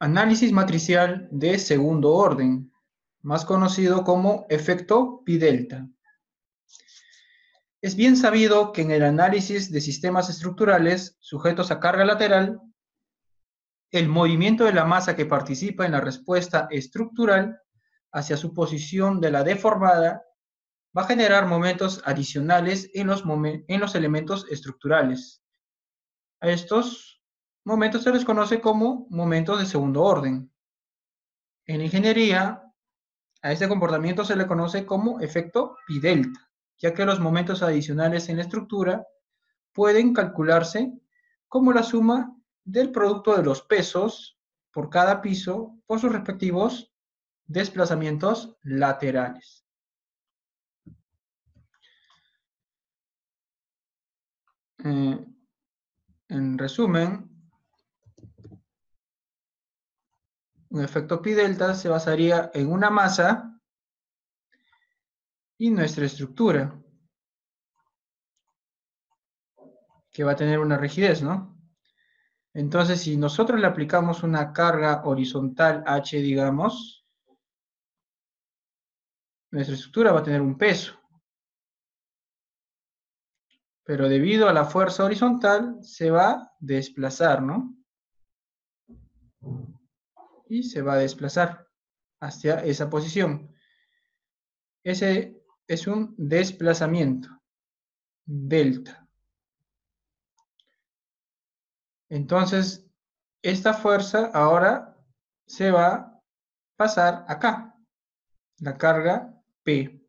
Análisis matricial de segundo orden, más conocido como efecto pi-delta. Es bien sabido que en el análisis de sistemas estructurales sujetos a carga lateral, el movimiento de la masa que participa en la respuesta estructural hacia su posición de la deformada va a generar momentos adicionales en los elementos estructurales. A estos momentos se les conoce como momentos de segundo orden. En ingeniería, a este comportamiento se le conoce como efecto pi-delta, ya que los momentos adicionales en la estructura pueden calcularse como la suma del producto de los pesos por cada piso por sus respectivos desplazamientos laterales. En resumen, un efecto pi-delta se basaría en una masa y nuestra estructura, que va a tener una rigidez, ¿no? Entonces, si nosotros le aplicamos una carga horizontal H, digamos, nuestra estructura va a tener un peso. Pero debido a la fuerza horizontal, se va a desplazar, ¿no? Y se va a desplazar hacia esa posición. Ese es un desplazamiento, delta. Entonces, esta fuerza ahora se va a pasar acá, la carga P.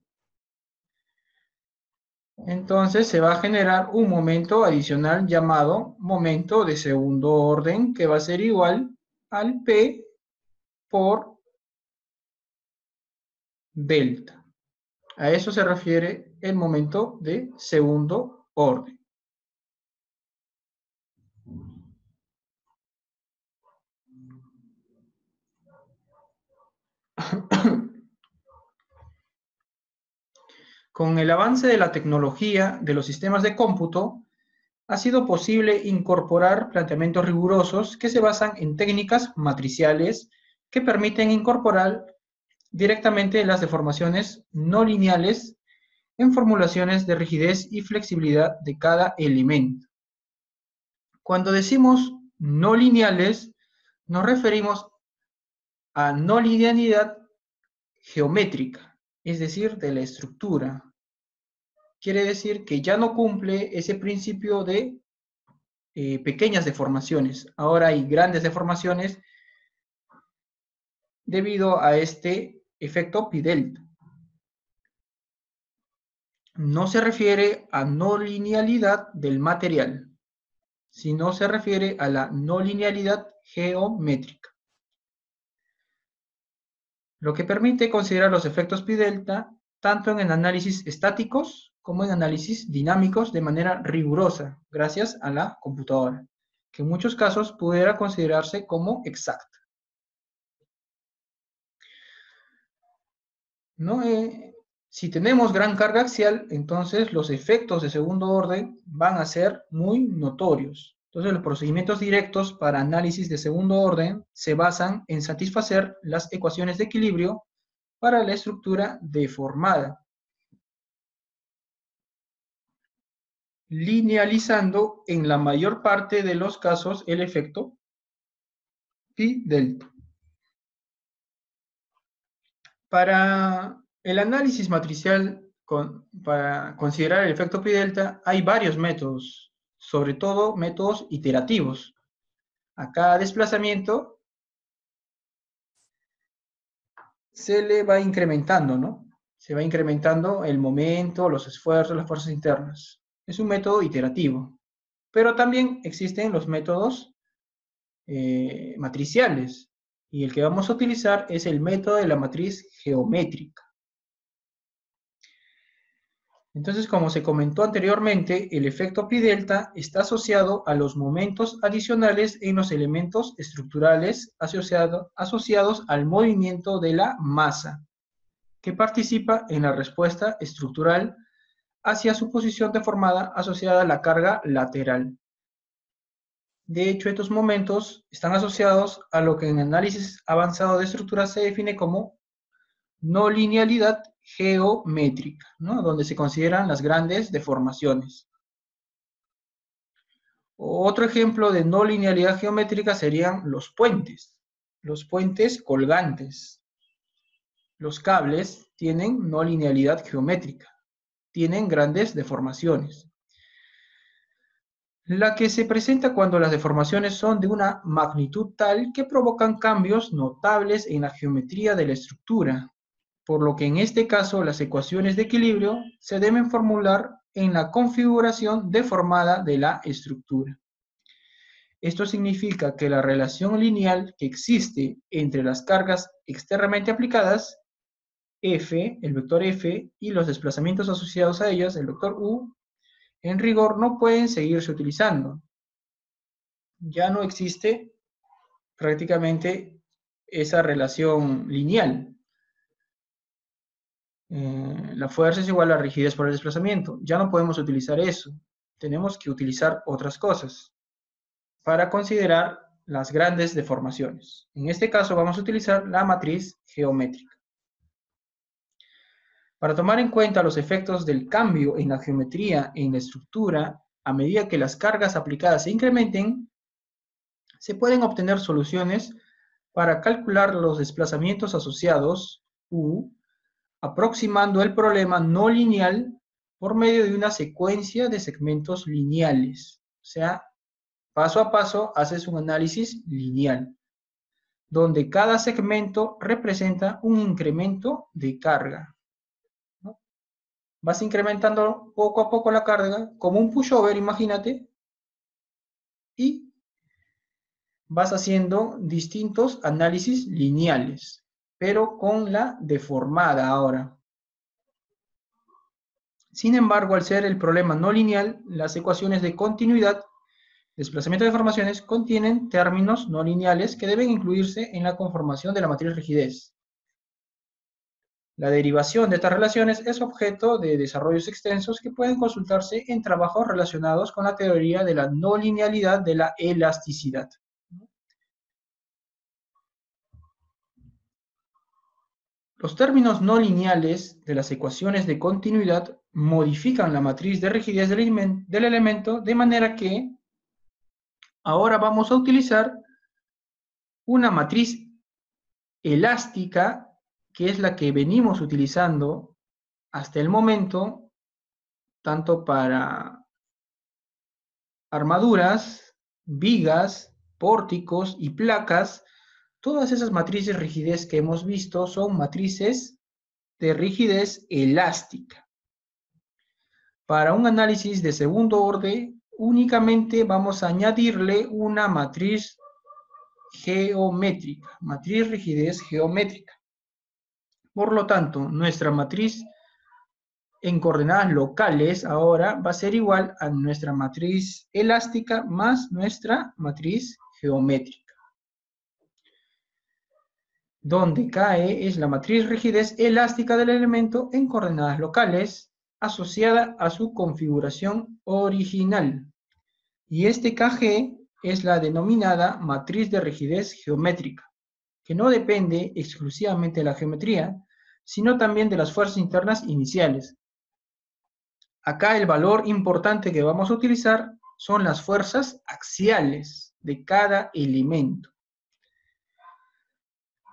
Entonces se va a generar un momento adicional llamado momento de segundo orden, que va a ser igual al P por delta. A eso se refiere el momento de segundo orden. Con el avance de la tecnología de los sistemas de cómputo, ha sido posible incorporar planteamientos rigurosos que se basan en técnicas matriciales que permiten incorporar directamente las deformaciones no lineales en formulaciones de rigidez y flexibilidad de cada elemento. Cuando decimos no lineales, nos referimos a no linealidad geométrica, es decir, de la estructura. Quiere decir que ya no cumple ese principio de pequeñas deformaciones. Ahora hay grandes deformaciones debido a este efecto pi-delta. No se refiere a no linealidad del material, sino se refiere a la no linealidad geométrica, lo que permite considerar los efectos pi-delta tanto en análisis estáticos como en análisis dinámicos de manera rigurosa, gracias a la computadora, que en muchos casos pudiera considerarse como exacta. ¿No? Si tenemos gran carga axial, entonces los efectos de segundo orden van a ser muy notorios. Entonces los procedimientos directos para análisis de segundo orden se basan en satisfacer las ecuaciones de equilibrio para la estructura deformada, linealizando en la mayor parte de los casos el efecto pi-delta. Para el análisis matricial, para considerar el efecto pi-delta, hay varios métodos, sobre todo métodos iterativos. A cada desplazamiento se le va incrementando, ¿no? Se va incrementando el momento, los esfuerzos, las fuerzas internas. Es un método iterativo. Pero también existen los métodos matriciales. Y el que vamos a utilizar es el método de la matriz geométrica. Entonces, como se comentó anteriormente, el efecto pi-delta está asociado a los momentos adicionales en los elementos estructurales asociados al movimiento de la masa, que participa en la respuesta estructural hacia su posición deformada asociada a la carga lateral. De hecho, estos momentos están asociados a lo que en análisis avanzado de estructuras se define como no linealidad geométrica, ¿no? Donde se consideran las grandes deformaciones. Otro ejemplo de no linealidad geométrica serían los puentes colgantes. Los cables tienen no linealidad geométrica, tienen grandes deformaciones. La que se presenta cuando las deformaciones son de una magnitud tal que provocan cambios notables en la geometría de la estructura, por lo que en este caso las ecuaciones de equilibrio se deben formular en la configuración deformada de la estructura. Esto significa que la relación lineal que existe entre las cargas externamente aplicadas, F, el vector F, y los desplazamientos asociados a ellas, el vector U, en rigor no pueden seguirse utilizando. Ya no existe prácticamente esa relación lineal. La fuerza es igual a la rigidez por el desplazamiento. Ya no podemos utilizar eso. Tenemos que utilizar otras cosas para considerar las grandes deformaciones. En este caso vamos a utilizar la matriz geométrica. Para tomar en cuenta los efectos del cambio en la geometría en la estructura, a medida que las cargas aplicadas se incrementen, se pueden obtener soluciones para calcular los desplazamientos asociados, U, aproximando el problema no lineal por medio de una secuencia de segmentos lineales. O sea, paso a paso haces un análisis lineal, donde cada segmento representa un incremento de carga. Vas incrementando poco a poco la carga, como un pushover, imagínate, y vas haciendo distintos análisis lineales, pero con la deformada ahora. Sin embargo, al ser el problema no lineal, las ecuaciones de continuidad, desplazamiento de deformaciones, contienen términos no lineales que deben incluirse en la conformación de la matriz rigidez. La derivación de estas relaciones es objeto de desarrollos extensos que pueden consultarse en trabajos relacionados con la teoría de la no linealidad de la elasticidad. Los términos no lineales de las ecuaciones de continuidad modifican la matriz de rigidez del elemento de manera que ahora vamos a utilizar una matriz elástica, que es la que venimos utilizando hasta el momento, tanto para armaduras, vigas, pórticos y placas. Todas esas matrices de rigidez que hemos visto son matrices de rigidez elástica. Para un análisis de segundo orden, únicamente vamos a añadirle una matriz geométrica, matriz rigidez geométrica. Por lo tanto, nuestra matriz en coordenadas locales ahora va a ser igual a nuestra matriz elástica más nuestra matriz geométrica. Donde KE es la matriz rigidez elástica del elemento en coordenadas locales asociada a su configuración original. Y este KG es la denominada matriz de rigidez geométrica, que no depende exclusivamente de la geometría, sino también de las fuerzas internas iniciales. Acá el valor importante que vamos a utilizar son las fuerzas axiales de cada elemento.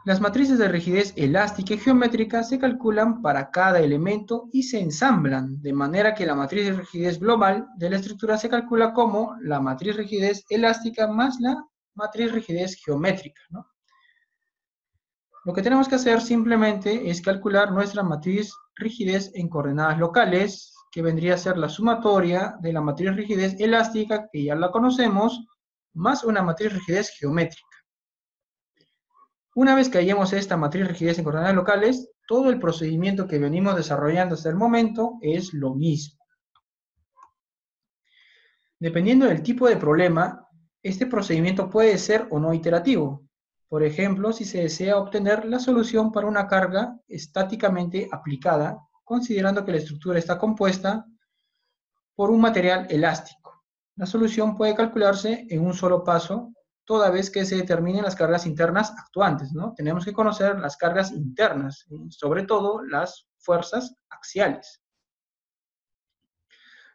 Las matrices de rigidez elástica y geométrica se calculan para cada elemento y se ensamblan, de manera que la matriz de rigidez global de la estructura se calcula como la matriz rigidez elástica más la matriz rigidez geométrica, ¿no? Lo que tenemos que hacer simplemente es calcular nuestra matriz rigidez en coordenadas locales, que vendría a ser la sumatoria de la matriz rigidez elástica, que ya la conocemos, más una matriz rigidez geométrica. Una vez que hallemos esta matriz rigidez en coordenadas locales, todo el procedimiento que venimos desarrollando hasta el momento es lo mismo. Dependiendo del tipo de problema, este procedimiento puede ser o no iterativo. Por ejemplo, si se desea obtener la solución para una carga estáticamente aplicada, considerando que la estructura está compuesta por un material elástico. La solución puede calcularse en un solo paso, toda vez que se determinen las cargas internas actuantes, ¿no? Tenemos que conocer las cargas internas, sobre todo las fuerzas axiales.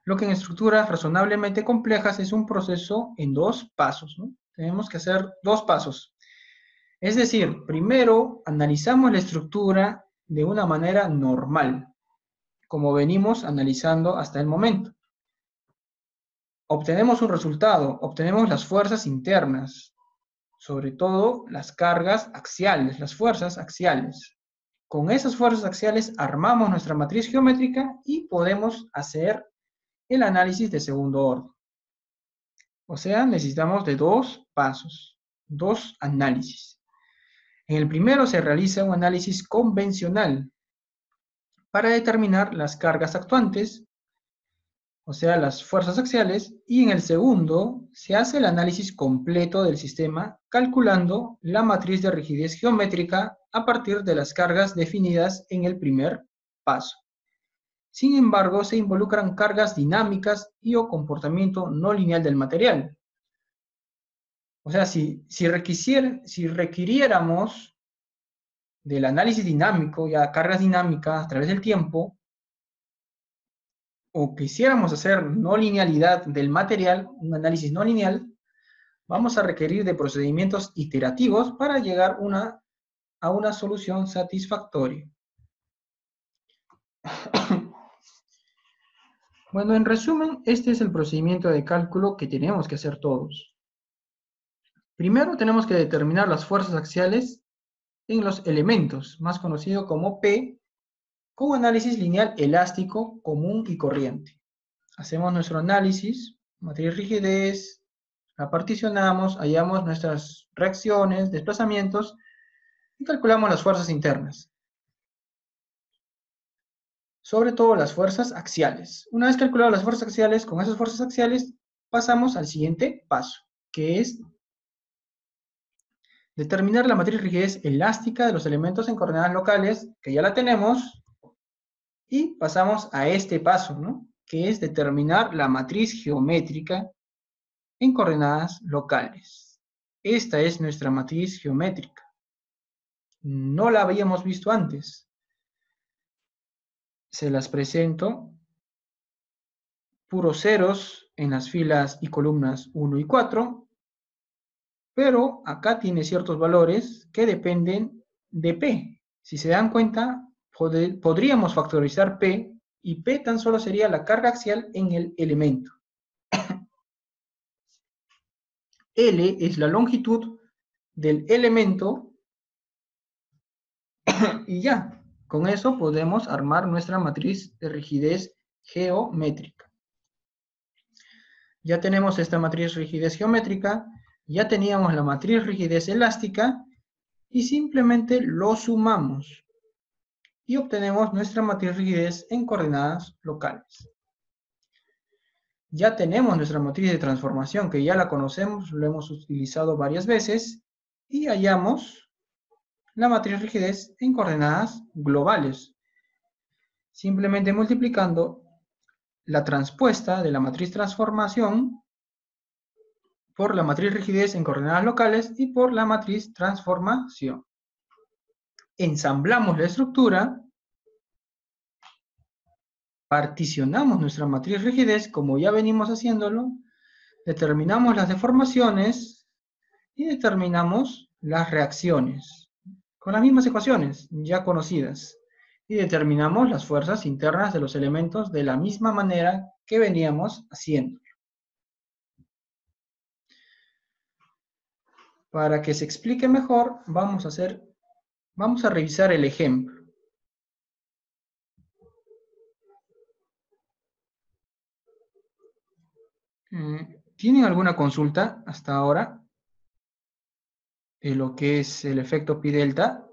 Lo que en estructuras razonablemente complejas es un proceso en dos pasos, ¿no? Tenemos que hacer dos pasos. Es decir, primero analizamos la estructura de una manera normal, como venimos analizando hasta el momento. Obtenemos un resultado, obtenemos las fuerzas internas, sobre todo las cargas axiales, las fuerzas axiales. Con esas fuerzas axiales armamos nuestra matriz geométrica y podemos hacer el análisis de segundo orden. O sea, necesitamos de dos pasos, dos análisis. En el primero se realiza un análisis convencional para determinar las cargas actuantes, o sea, las fuerzas axiales, y en el segundo se hace el análisis completo del sistema calculando la matriz de rigidez geométrica a partir de las cargas definidas en el primer paso. Sin embargo, se involucran cargas dinámicas y o comportamiento no lineal del material. O sea, si requiriéramos del análisis dinámico, ya cargas dinámicas a través del tiempo, o quisiéramos hacer no linealidad del material, un análisis no lineal, vamos a requerir de procedimientos iterativos para llegar a una solución satisfactoria. Bueno, en resumen, este es el procedimiento de cálculo que tenemos que hacer todos. Primero tenemos que determinar las fuerzas axiales en los elementos, más conocido como P, con análisis lineal elástico común y corriente. Hacemos nuestro análisis, matriz rigidez, la particionamos, hallamos nuestras reacciones, desplazamientos y calculamos las fuerzas internas. Sobre todo las fuerzas axiales. Una vez calculadas las fuerzas axiales, con esas fuerzas axiales pasamos al siguiente paso, que es determinar la matriz rigidez elástica de los elementos en coordenadas locales, que ya la tenemos, y pasamos a este paso, ¿no? Que es determinar la matriz geométrica en coordenadas locales. Esta es nuestra matriz geométrica. No la habíamos visto antes. Se las presento. Puros ceros en las filas y columnas 1 y 4, pero acá tiene ciertos valores que dependen de P. Si se dan cuenta, podríamos factorizar P, y P tan solo sería la carga axial en el elemento. L es la longitud del elemento, y ya, con eso podemos armar nuestra matriz de rigidez geométrica. Ya tenemos esta matriz rigidez geométrica, ya teníamos la matriz rigidez elástica, y simplemente lo sumamos. Y obtenemos nuestra matriz rigidez en coordenadas locales. Ya tenemos nuestra matriz de transformación, que ya la conocemos, lo hemos utilizado varias veces, y hallamos la matriz rigidez en coordenadas globales. Simplemente multiplicando la transpuesta de la matriz transformación por la matriz rigidez en coordenadas locales y por la matriz transformación. Ensamblamos la estructura, particionamos nuestra matriz rigidez como ya venimos haciéndolo, determinamos las deformaciones y determinamos las reacciones con las mismas ecuaciones ya conocidas, y determinamos las fuerzas internas de los elementos de la misma manera que veníamos haciendo. Para que se explique mejor, vamos a revisar el ejemplo. ¿Tienen alguna consulta hasta ahora de lo que es el efecto pi delta?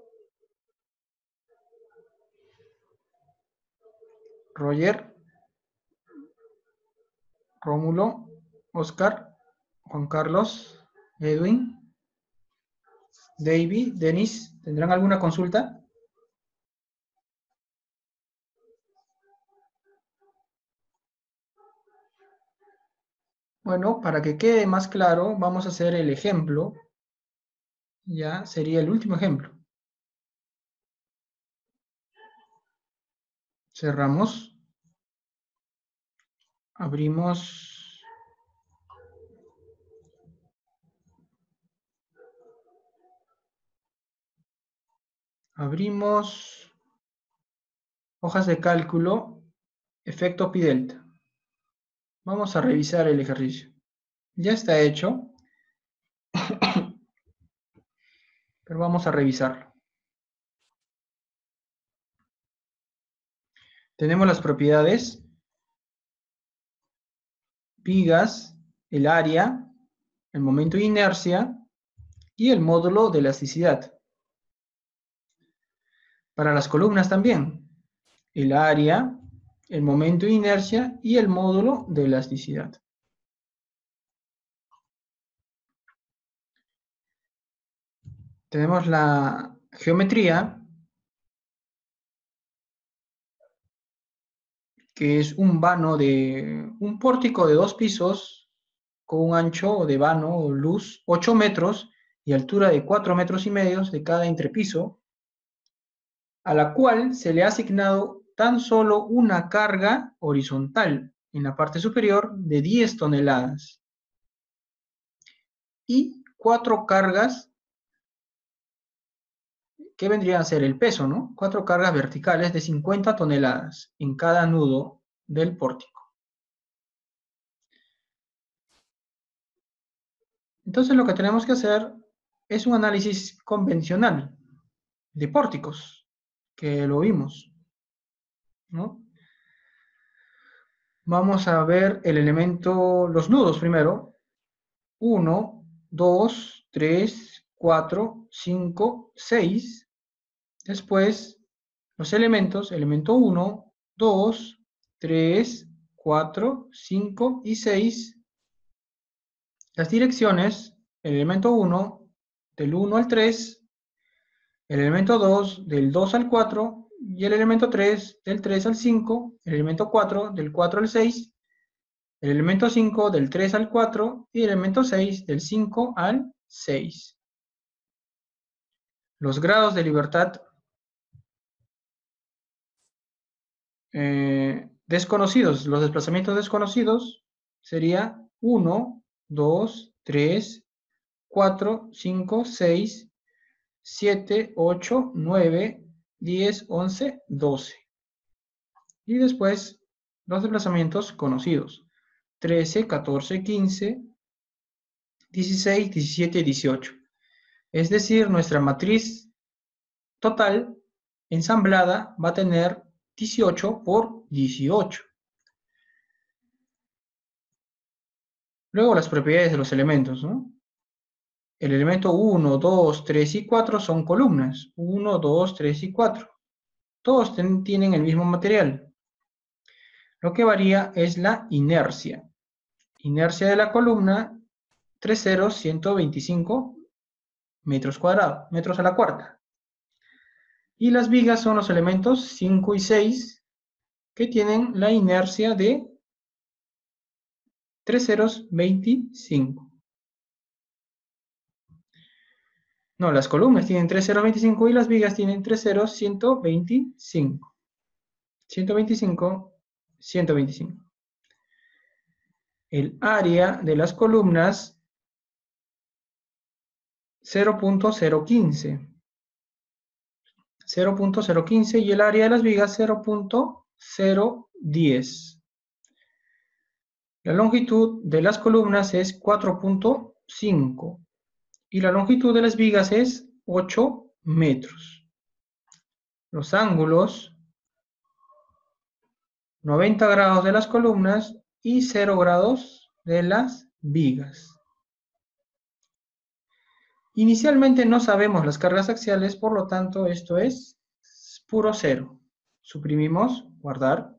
Roger, Rómulo, Oscar, Juan Carlos, Edwin, David, Denis, ¿tendrán alguna consulta? Bueno, para que quede más claro, vamos a hacer el ejemplo. Ya sería el último ejemplo. Cerramos. Abrimos. Abrimos hojas de cálculo, efecto pi delta. Vamos a revisar el ejercicio. Ya está hecho, pero vamos a revisarlo. Tenemos las propiedades, vigas, el área, el momento de inercia y el módulo de elasticidad. Para las columnas también, el área, el momento de inercia y el módulo de elasticidad. Tenemos la geometría, que es un vano de un pórtico de 2 pisos con un ancho de vano o luz 8 metros y altura de 4 metros y medio de cada entrepiso, a la cual se le ha asignado tan solo una carga horizontal en la parte superior de 10 toneladas y 4 cargas que vendrían a ser el peso, ¿no? 4 cargas verticales de 50 toneladas en cada nudo del pórtico. Entonces lo que tenemos que hacer es un análisis convencional de pórticos, que lo vimos, ¿no? Vamos a ver el elemento, los nudos primero. 1, 2, 3, 4, 5, 6. Después, los elementos, elemento 1, 2, 3, 4, 5 y 6. Las direcciones, el elemento 1, del 1 al 3, el elemento 2, del 2 al 4, y el elemento 3, del 3 al 5, el elemento 4, del 4 al 6, el elemento 5, del 3 al 4, y el elemento 6, del 5 al 6. Los grados de libertad desconocidos, los desplazamientos desconocidos, sería 1, 2, 3, 4, 5, 6, 7, 8, 9, 10, 11, 12. Y después los desplazamientos conocidos, 13, 14, 15, 16, 17 y 18. Es decir, nuestra matriz total ensamblada va a tener 18 por 18. Luego las propiedades de los elementos, ¿no? El elemento 1, 2, 3 y 4 son columnas. 1, 2, 3 y 4. Todos tienen el mismo material. Lo que varía es la inercia. Inercia de la columna, 3 ceros, 125 metros cuadrados, metros a la cuarta. Y las vigas son los elementos 5 y 6 que tienen la inercia de 3 ceros, 25. No, las columnas tienen 3 ceros, 25 y las vigas tienen 3 ceros, 125. 125, 125. El área de las columnas 0.015. 0.015 y el área de las vigas 0.010. La longitud de las columnas es 4.5 y la longitud de las vigas es 8 metros. Los ángulos 90 grados de las columnas y 0 grados de las vigas. Inicialmente no sabemos las cargas axiales, por lo tanto esto es puro cero. Suprimimos, guardar.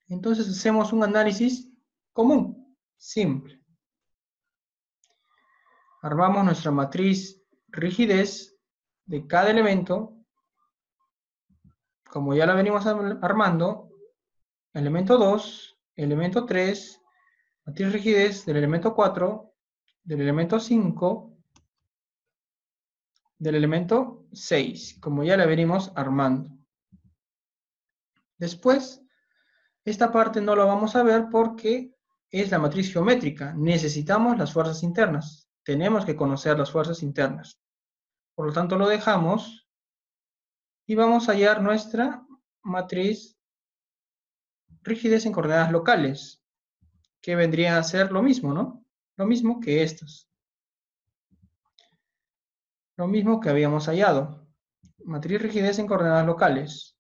Entonces hacemos un análisis común, simple. Armamos nuestra matriz rigidez de cada elemento. Como ya la venimos armando, elemento 2, elemento 3, Matriz rigidez del elemento 4, del elemento 5, del elemento 6, como ya la venimos armando. Después, esta parte no la vamos a ver porque es la matriz geométrica. Necesitamos las fuerzas internas. Tenemos que conocer las fuerzas internas. Por lo tanto, lo dejamos y vamos a hallar nuestra matriz rigidez en coordenadas locales, que vendría a ser lo mismo, ¿no? Lo mismo que estas. Lo mismo que habíamos hallado. Matriz rigidez en coordenadas locales.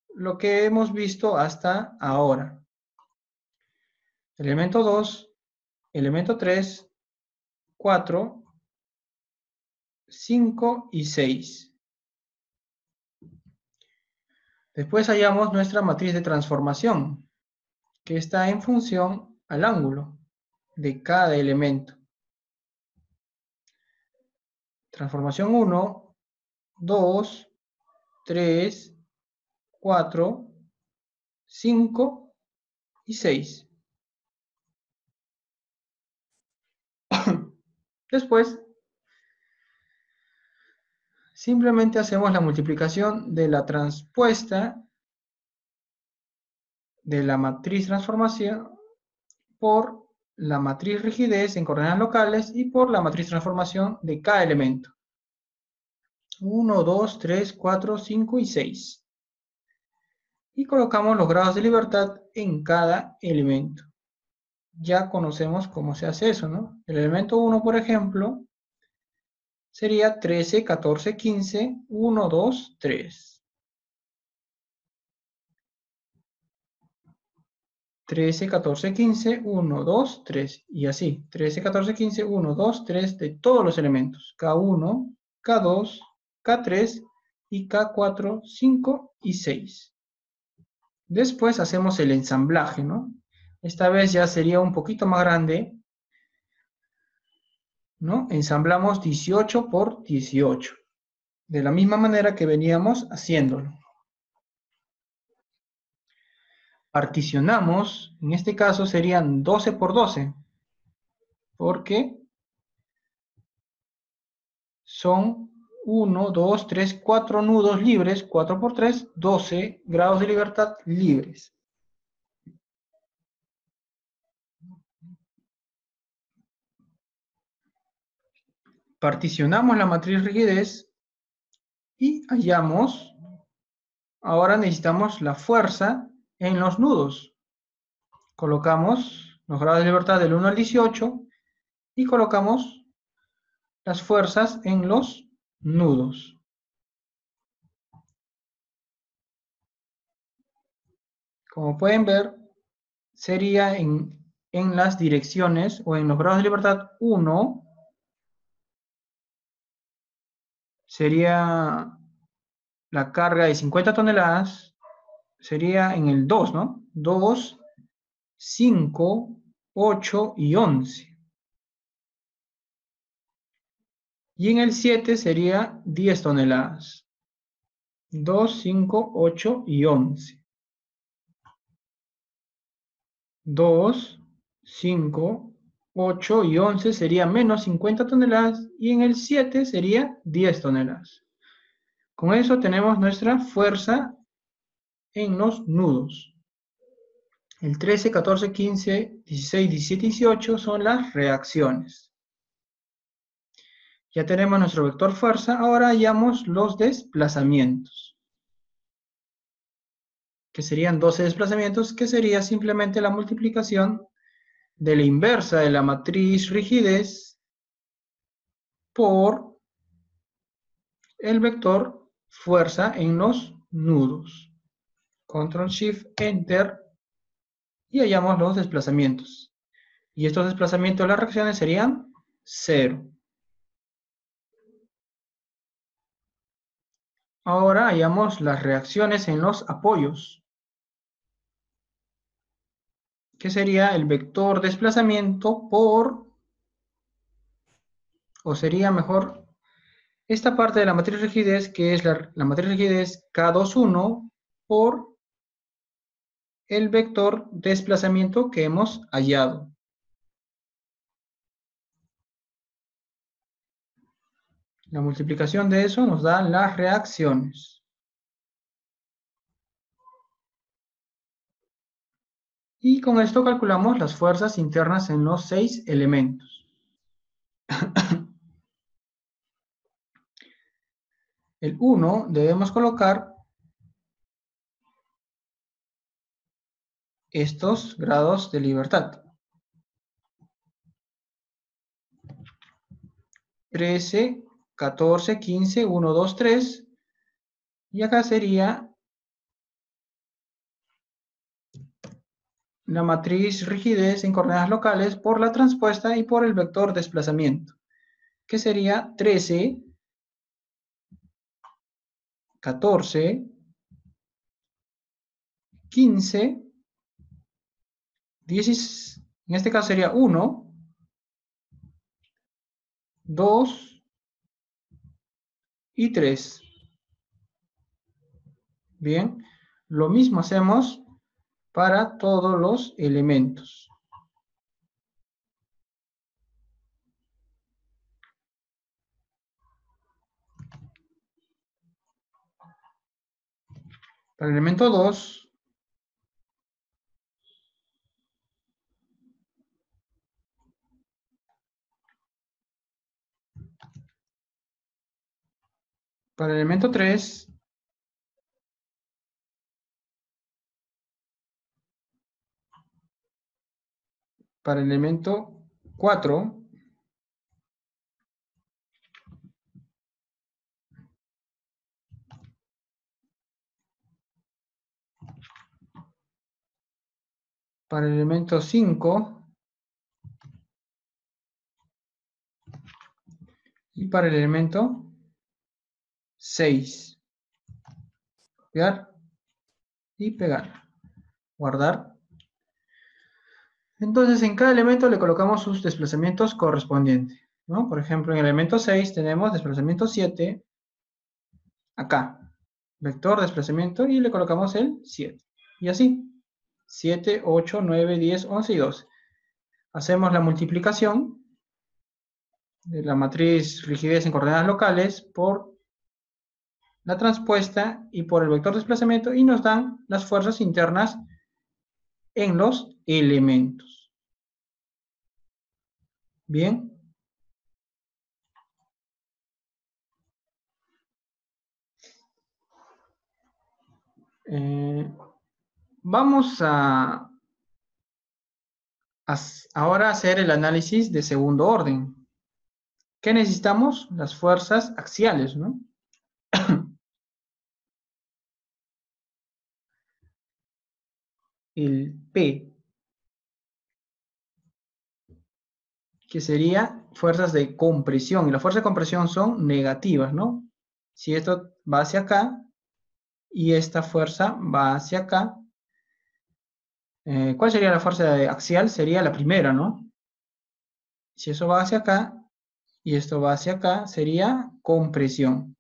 Lo que hemos visto hasta ahora. Elemento 2, elemento 3, 4, 5 y 6. Después hallamos nuestra matriz de transformación, que está en función al ángulo de cada elemento. Transformación 1, 2, 3, 4, 5 y 6. Después, simplemente hacemos la multiplicación de la transpuesta de la matriz transformación por la matriz rigidez en coordenadas locales y por la matriz transformación de cada elemento. 1, 2, 3, 4, 5 y 6. Y colocamos los grados de libertad en cada elemento. Ya conocemos cómo se hace eso, ¿no? El elemento 1, por ejemplo, sería 13, 14, 15, 1, 2, 3. 13, 14, 15, 1, 2, 3. Y así, 13, 14, 15, 1, 2, 3 de todos los elementos. K1, K2, K3 y K4, 5 y 6. Después hacemos el ensamblaje, ¿no? Esta vez ya sería un poquito más grande, ¿no? Ensamblamos 18 por 18. De la misma manera que veníamos haciéndolo. Particionamos, en este caso serían 12 por 12, porque son 1, 2, 3, 4 nudos libres, 4 por 3, 12 grados de libertad libres. Particionamos la matriz rigidez y hallamos, ahora necesitamos la fuerza en los nudos. Colocamos los grados de libertad del 1 al 18 y colocamos las fuerzas en los nudos. Como pueden ver, sería en las direcciones o en los grados de libertad 1, sería la carga de 50 toneladas, sería en el 2, ¿no? 2, 5, 8 y 11. Y en el 7 sería 10 toneladas. 2, 5, 8 y 11. 2, 5, 8 y 11 sería menos 50 toneladas y en el 7 sería 10 toneladas. Con eso tenemos nuestra fuerza en los nudos. El 13, 14, 15, 16, 17 y 18 son las reacciones. Ya tenemos nuestro vector fuerza, ahora hallamos los desplazamientos. Que serían 12 desplazamientos, que sería simplemente la multiplicación de la inversa de la matriz rigidez por el vector fuerza en los nudos. Control Shift Enter y hallamos los desplazamientos. Y estos desplazamientos de las reacciones serían 0. Ahora hallamos las reacciones en los apoyos, que sería el vector desplazamiento por, o sería mejor, esta parte de la matriz rigidez, que es la matriz rigidez K21 por el vector desplazamiento que hemos hallado. La multiplicación de eso nos da las reacciones. Y con esto calculamos las fuerzas internas en los 6 elementos. El 1 debemos colocar estos grados de libertad. 13, 14, 15, 1, 2, 3. Y acá sería la matriz rigidez en coordenadas locales por la transpuesta y por el vector desplazamiento, que sería 13, 14, 15, 10, en este caso sería 1, 2 y 3. Bien, lo mismo hacemos para todos los elementos. Para el elemento 2, para el elemento 3, para el elemento 4, para el elemento 5 y para el elemento 6. Copiar y pegar. Guardar. Entonces, en cada elemento le colocamos sus desplazamientos correspondientes, ¿no? Por ejemplo, en el elemento 6 tenemos desplazamiento 7 acá. Vector, desplazamiento, y le colocamos el 7. Y así. 7, 8, 9, 10, 11 y 12. Hacemos la multiplicación de la matriz rigidez en coordenadas locales por la transpuesta y por el vector desplazamiento y nos dan las fuerzas internas en los elementos. Bien. Vamos ahora a hacer el análisis de segundo orden. ¿Qué necesitamos? Las fuerzas axiales, ¿no? El P, que sería fuerzas de compresión. Y las fuerzas de compresión son negativas, ¿no? Si esto va hacia acá y esta fuerza va hacia acá, ¿cuál sería la fuerza axial? Sería la primera, ¿no? Si eso va hacia acá y esto va hacia acá, sería compresión.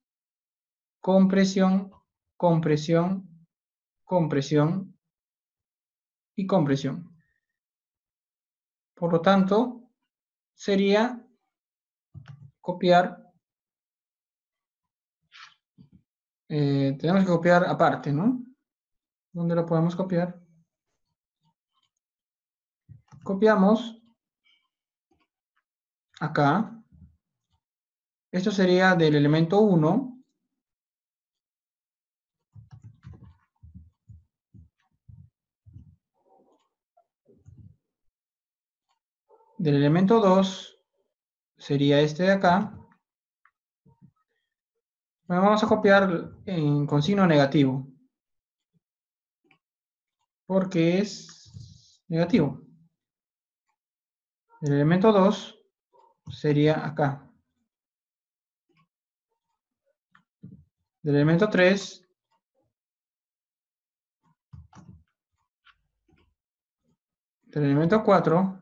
Compresión, compresión, compresión y compresión. Por lo tanto, sería copiar, tenemos que copiar aparte, ¿no? ¿Dónde lo podemos copiar? Copiamos acá. Esto sería del elemento 1. Del elemento 2 sería este de acá. Bueno, vamos a copiar con signo negativo. Porque es negativo. El elemento 2 sería acá. Del elemento 3 del elemento 4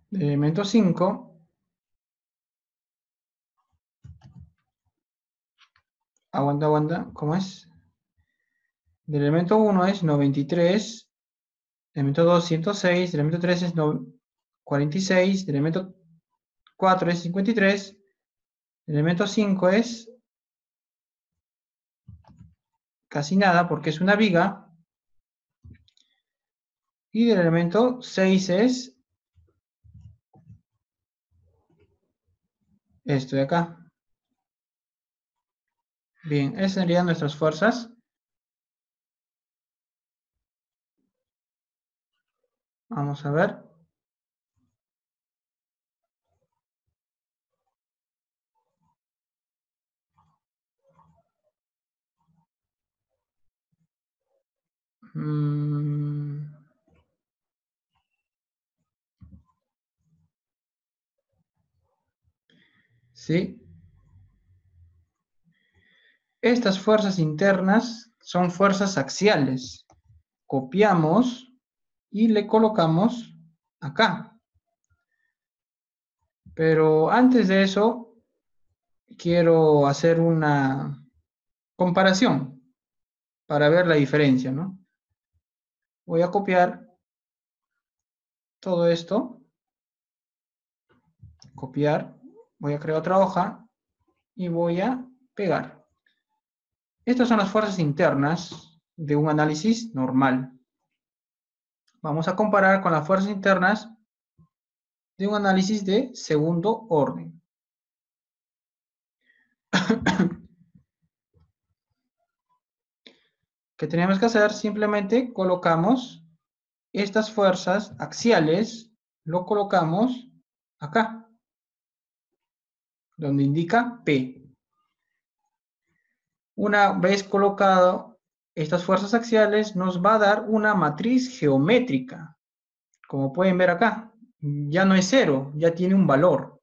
del elemento 5 aguanta, ¿cómo es? Del elemento 1 es 93, del elemento 2 106, del elemento 3 es 46, del elemento 4 es 53, el elemento 5 es casi nada porque es una viga, y del elemento 6 es esto de acá. Bien, esas serían nuestras fuerzas. Vamos a ver. Sí. Estas fuerzas internas son fuerzas axiales. Copiamos y le colocamos acá. Pero antes de eso, quiero hacer una comparación para ver la diferencia, ¿no? Voy a copiar todo esto. Copiar. Voy a crear otra hoja y voy a pegar. Estas son las fuerzas internas de un análisis normal. Vamos a comparar con las fuerzas internas de un análisis de segundo orden. ¿Qué tenemos que hacer? Simplemente colocamos estas fuerzas axiales, lo colocamos acá, donde indica P. Una vez colocado estas fuerzas axiales, nos va a dar una matriz geométrica. Como pueden ver acá, ya no es cero, ya tiene un valor.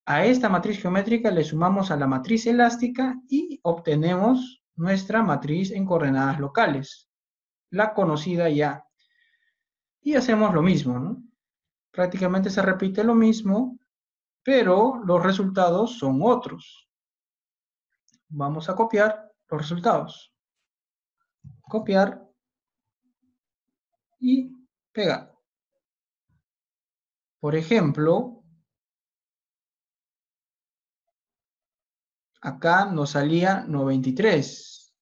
A esta matriz geométrica le sumamos a la matriz elástica y obtenemos nuestra matriz en coordenadas locales, la conocida ya. Y hacemos lo mismo, ¿no? Prácticamente se repite lo mismo, pero los resultados son otros. Vamos a copiar los resultados. Copiar y pegar. Por ejemplo, acá nos salía 93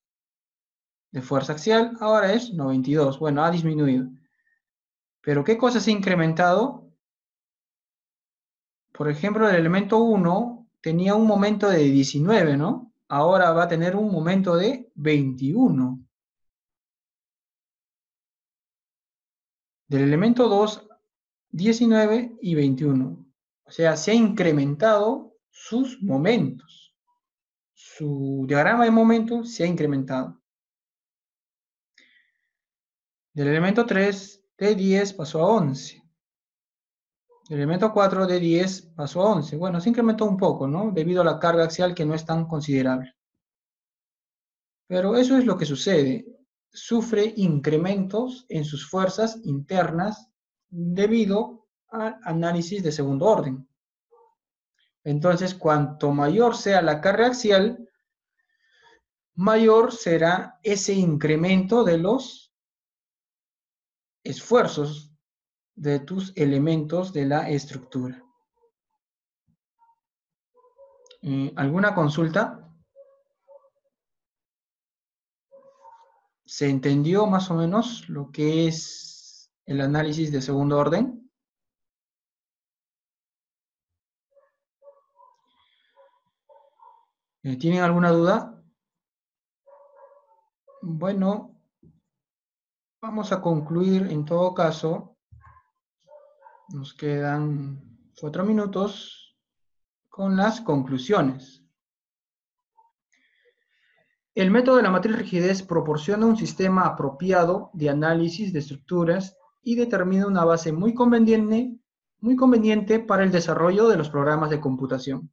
de fuerza axial, ahora es 92. Bueno, ha disminuido. Pero ¿qué cosa se ha incrementado? Por ejemplo, el elemento 1 tenía un momento de 19, ¿no? Ahora va a tener un momento de 21. Del elemento 2, 19 y 21. O sea, se ha incrementado sus momentos. Su diagrama de momentos se ha incrementado. Del elemento 3, de 10 pasó a 11. Del elemento 4, de 10 pasó a 11. Bueno, se incrementó un poco, ¿no? Debido a la carga axial que no es tan considerable. Pero eso es lo que sucede. Sufre incrementos en sus fuerzas internas debido al análisis de segundo orden. Entonces, cuanto mayor sea la carga axial, mayor será ese incremento de los esfuerzos de tus elementos de la estructura. ¿Alguna consulta? ¿Se entendió más o menos lo que es el análisis de segundo orden? ¿Tienen alguna duda? Bueno, vamos a concluir en todo caso. Nos quedan 4 minutos con las conclusiones. El método de la matriz rigidez proporciona un sistema apropiado de análisis de estructuras y determina una base muy conveniente para el desarrollo de los programas de computación.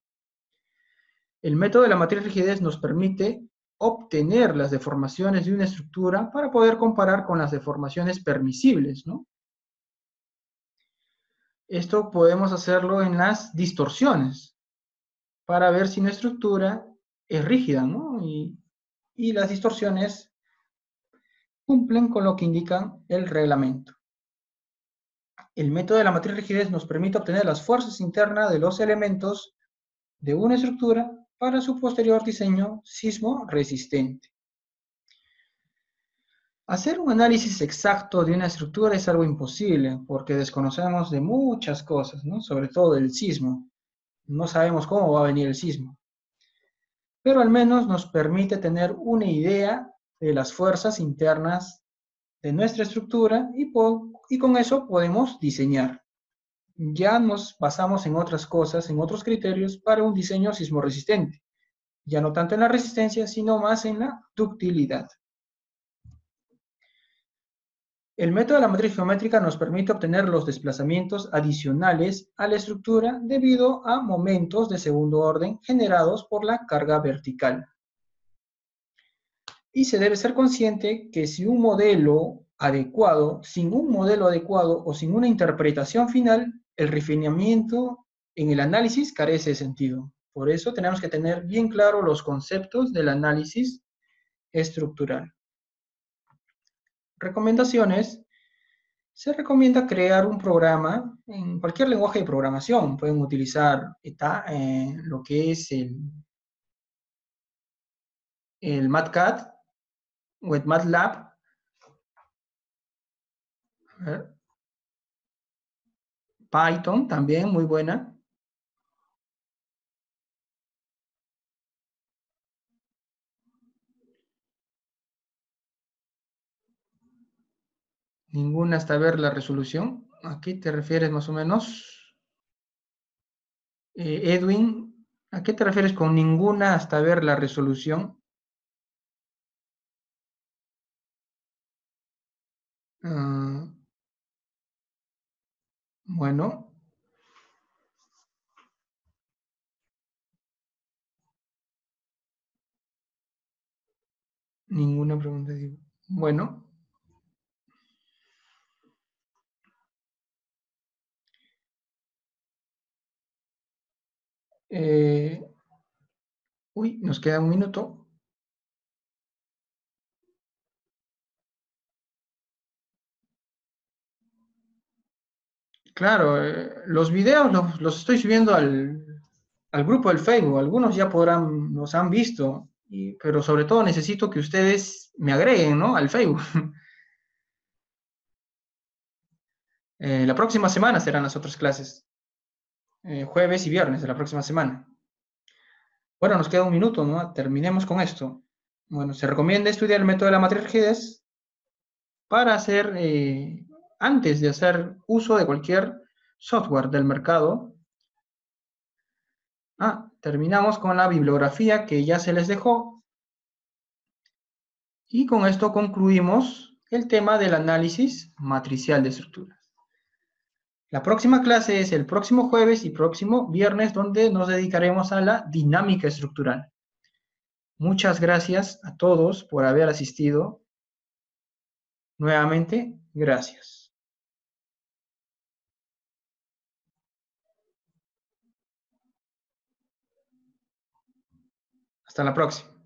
El método de la matriz rigidez nos permite obtener las deformaciones de una estructura para poder comparar con las deformaciones permisibles, ¿no? Esto podemos hacerlo en las distorsiones, para ver si una estructura es rígida, ¿no? Y las distorsiones cumplen con lo que indica el reglamento. El método de la matriz rigidez nos permite obtener las fuerzas internas de los elementos de una estructura para su posterior diseño sismo resistente. Hacer un análisis exacto de una estructura es algo imposible porque desconocemos de muchas cosas, ¿no? Sobre todo del sismo. No sabemos cómo va a venir el sismo. Pero al menos nos permite tener una idea de las fuerzas internas de nuestra estructura y con eso podemos diseñar. Ya nos basamos en otras cosas, en otros criterios para un diseño sismo resistente. Ya no tanto en la resistencia, sino más en la ductilidad. El método de la matriz geométrica nos permite obtener los desplazamientos adicionales a la estructura debido a momentos de segundo orden generados por la carga vertical. Y se debe ser consciente que sin un modelo adecuado o sin una interpretación final, el refinamiento en el análisis carece de sentido. Por eso tenemos que tener bien claro los conceptos del análisis estructural. Recomendaciones. Se recomienda crear un programa en cualquier lenguaje de programación. Pueden utilizar lo que es el MATCAD o el MATLAB. A ver. Python también, muy buena. Ninguna hasta ver la resolución. ¿A qué te refieres más o menos? Edwin, ¿a qué te refieres con ninguna hasta ver la resolución? Uh, bueno, ninguna pregunta. Bueno, nos queda un minuto. Claro, los videos los estoy subiendo al grupo del Facebook. Algunos ya los han visto, pero sobre todo necesito que ustedes me agreguen, ¿no? Al Facebook. La próxima semana serán las otras clases. Jueves y viernes de la próxima semana. Bueno, nos queda un minuto, ¿no? Terminemos con esto. Bueno, se recomienda estudiar el método de la matriz rigidez para hacer, antes de hacer uso de cualquier software del mercado. Terminamos con la bibliografía que ya se les dejó. Y con esto concluimos el tema del análisis matricial de estructuras. La próxima clase es el próximo jueves y próximo viernes, donde nos dedicaremos a la dinámica estructural. Muchas gracias a todos por haber asistido. Nuevamente, gracias. Hasta la próxima.